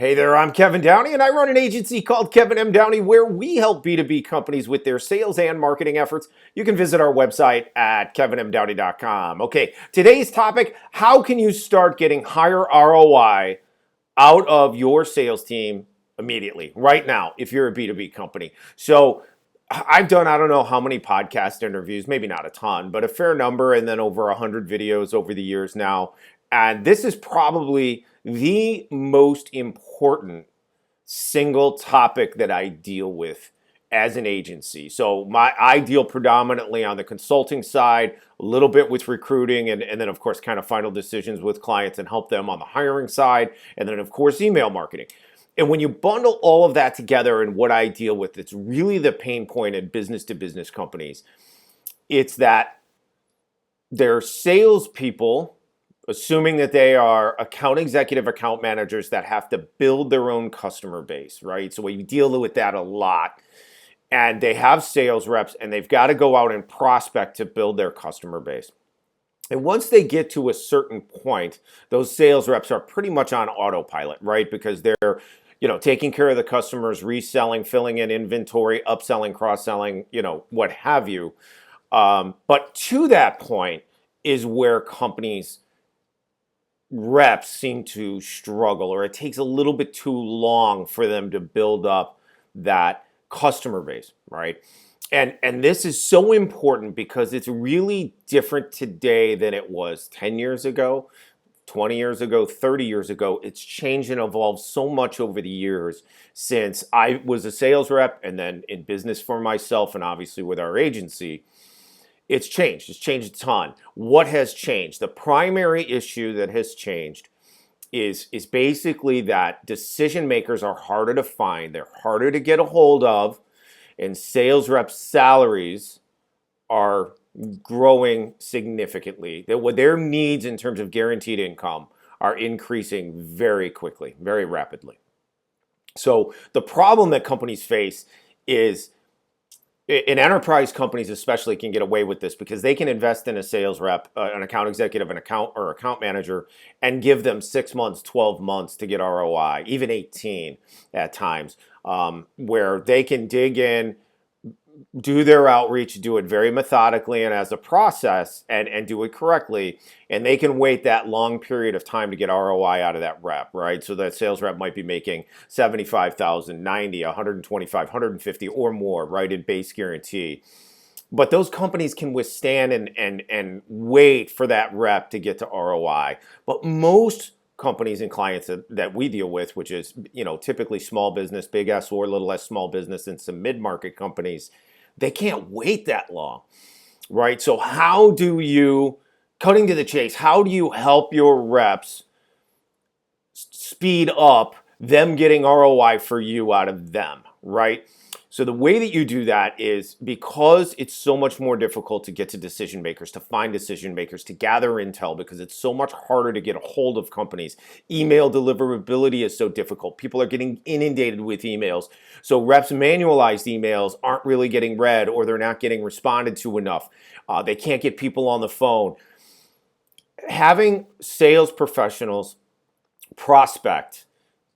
Hey there, I'm Kevin Downey, and I run an agency called Kevin M. Downey where we help B2B companies with their sales and marketing efforts. You can visit our website at kevinmdowney.com. Okay, today's topic, how can you start getting higher ROI out of your sales team immediately, right now, if you're a B2B company? So I've done, I don't know how many podcast interviews, maybe not a ton, but a fair number, and then over 100 videos over the years now. And this is probably the most important single topic that I deal with as an agency. So I deal predominantly on the consulting side, a little bit with recruiting, and then of course kind of final decisions with clients and help them on the hiring side, and then of course email marketing. And when you bundle all of that together and what I deal with, it's really the pain point in business to business companies. It's that their salespeople, assuming that they are account executive, account managers that have to build their own customer base, right? So we deal with that a lot. And they have sales reps and they've got to go out and prospect to build their customer base. And once they get to a certain point, those sales reps are pretty much on autopilot, right? Because they're, taking care of the customers, reselling, filling in inventory, upselling, cross-selling, what have you. But to that point is where companies reps seem to struggle, or it takes a little bit too long for them to build up that customer base, right? And this is so important because it's really different today than it was 10 years ago, 20 years ago, 30 years ago. It's changed and evolved so much over the years since I was a sales rep and then in business for myself and obviously with our agency. It's changed. It's changed a ton. What has changed? The primary issue that has changed is basically that decision makers are harder to find. They're harder to get a hold of, and sales reps' salaries are growing significantly. Their needs in terms of guaranteed income are increasing very quickly, very rapidly. So the problem that companies face is, and enterprise companies especially can get away with this because they can invest in a sales rep, an account executive, an account manager, and give them 6 months, 12 months to get ROI, even 18 at times, where they can dig in, do their outreach, do it very methodically and as a process, and do it correctly, and they can wait that long period of time to get ROI out of that rep, right? So that sales rep might be making 75,000, 90, 125, 150 or more, right, in base guarantee. But those companies can withstand and wait for that rep to get to ROI. But most companies and clients that we deal with, which is typically small business, big S or little s small business, and some mid-market companies, they can't wait that long, right? So how do you, cutting to the chase, how do you help your reps speed up them getting ROI for you out of them, right? So the way that you do that is, because it's so much more difficult to get to decision makers, to find decision makers, to gather intel, because it's so much harder to get a hold of companies. Email deliverability is so difficult. People are getting inundated with emails. So reps' manualized emails aren't really getting read, or they're not getting responded to enough. They can't get people on the phone. Having sales professionals prospect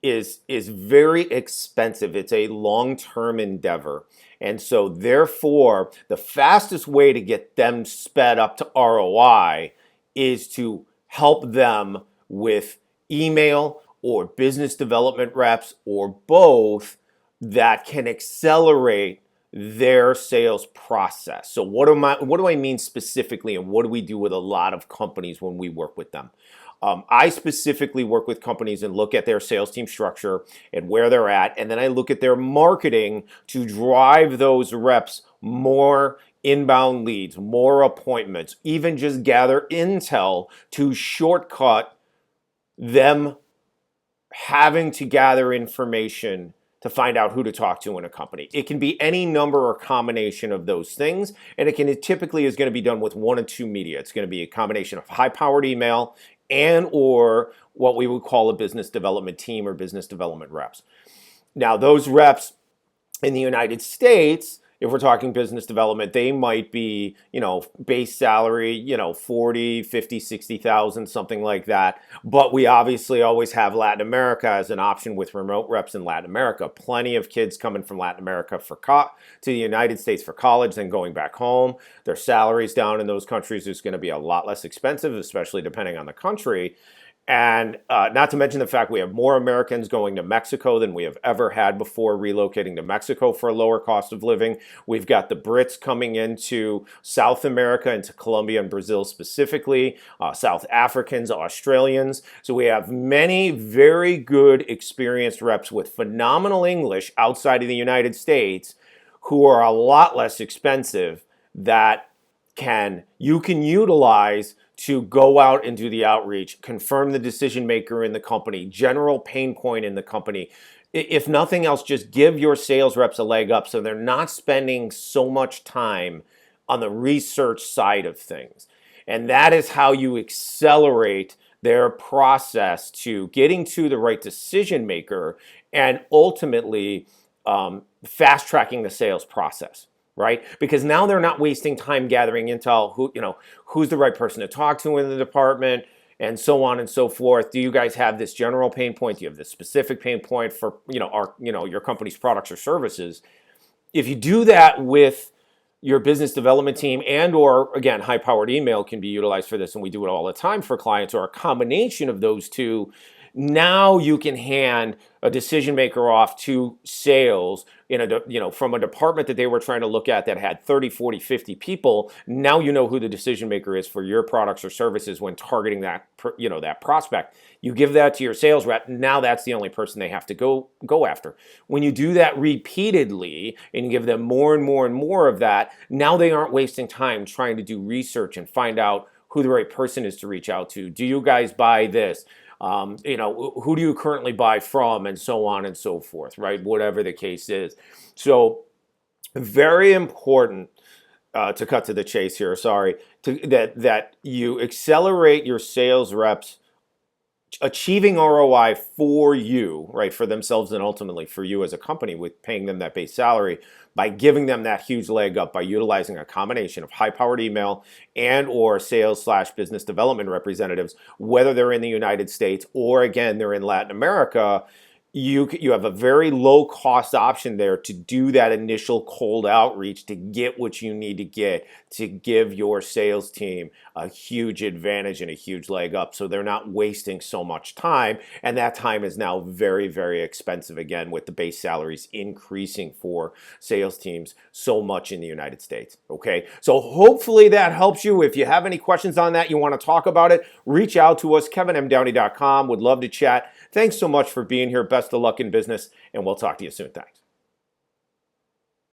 is very expensive. It's a long-term endeavor. And so therefore, the fastest way to get them sped up to ROI is to help them with email or business development reps or both that can accelerate their sales process. So what do I mean specifically, and what do we do with a lot of companies when we work with them? I specifically work with companies and look at their sales team structure and where they're at, and then I look at their marketing to drive those reps more inbound leads, more appointments, even just gather intel to shortcut them having to gather information to find out who to talk to in a company. It can be any number or combination of those things, and it typically is going to be done with one of two media. It's going to be a combination of high-powered email and or what we would call a business development team or business development reps. Now, those reps in the United States, if we're talking business development, they might be, base salary, 40, 50, 60,000, something like that. But we obviously always have Latin America as an option with remote reps in Latin America. Plenty of kids coming from Latin America to the United States for college, then going back home. Their salaries down in those countries is going to be a lot less expensive, especially depending on the country. And not to mention the fact we have more Americans going to Mexico than we have ever had before, relocating to Mexico for a lower cost of living. We've got the Brits coming into South America, into Colombia and Brazil specifically, South Africans, Australians. So we have many very good experienced reps with phenomenal English outside of the United States who are a lot less expensive that you can utilize to go out and do the outreach, confirm the decision maker in the company, general pain point in the company. If nothing else, just give your sales reps a leg up so they're not spending so much time on the research side of things. And that is how you accelerate their process to getting to the right decision maker and ultimately fast tracking the sales process. Right? Because now they're not wasting time gathering intel, who's the right person to talk to in the department, and so on and so forth. Do you guys have this general pain point? Do you have this specific pain point for, your company's products or services? If you do that with your business development team or again, high-powered email can be utilized for this, and we do it all the time for clients, or a combination of those two, now you can hand a decision maker off to sales from a department that they were trying to look at that had 30, 40, 50 people. Now you know who the decision maker is for your products or services when targeting that prospect. You give that to your sales rep. Now that's the only person they have to go after. When you do that repeatedly and you give them more and more and more of that, now they aren't wasting time trying to do research and find out who the right person is to reach out to. Do you guys buy this? Who do you currently buy from, and so on and so forth, right? Whatever the case is. So very important to cut to the chase here, that you accelerate your sales reps achieving ROI for you, right, for themselves and ultimately for you as a company with paying them that base salary by giving them that huge leg up by utilizing a combination of high-powered email and or sales/business development representatives, whether they're in the United States or, again, they're in Latin America. You have a very low cost option there to do that initial cold outreach to get what you need to get to give your sales team a huge advantage and a huge leg up so they're not wasting so much time. And that time is now very, very expensive again with the base salaries increasing for sales teams so much in the United States. Okay, so hopefully that helps you. If you have any questions on that, you want to talk about it, reach out to us, kevinmdowney.com. Would love to chat. Thanks so much for being here. Best of luck in business, and we'll talk to you soon. Thanks.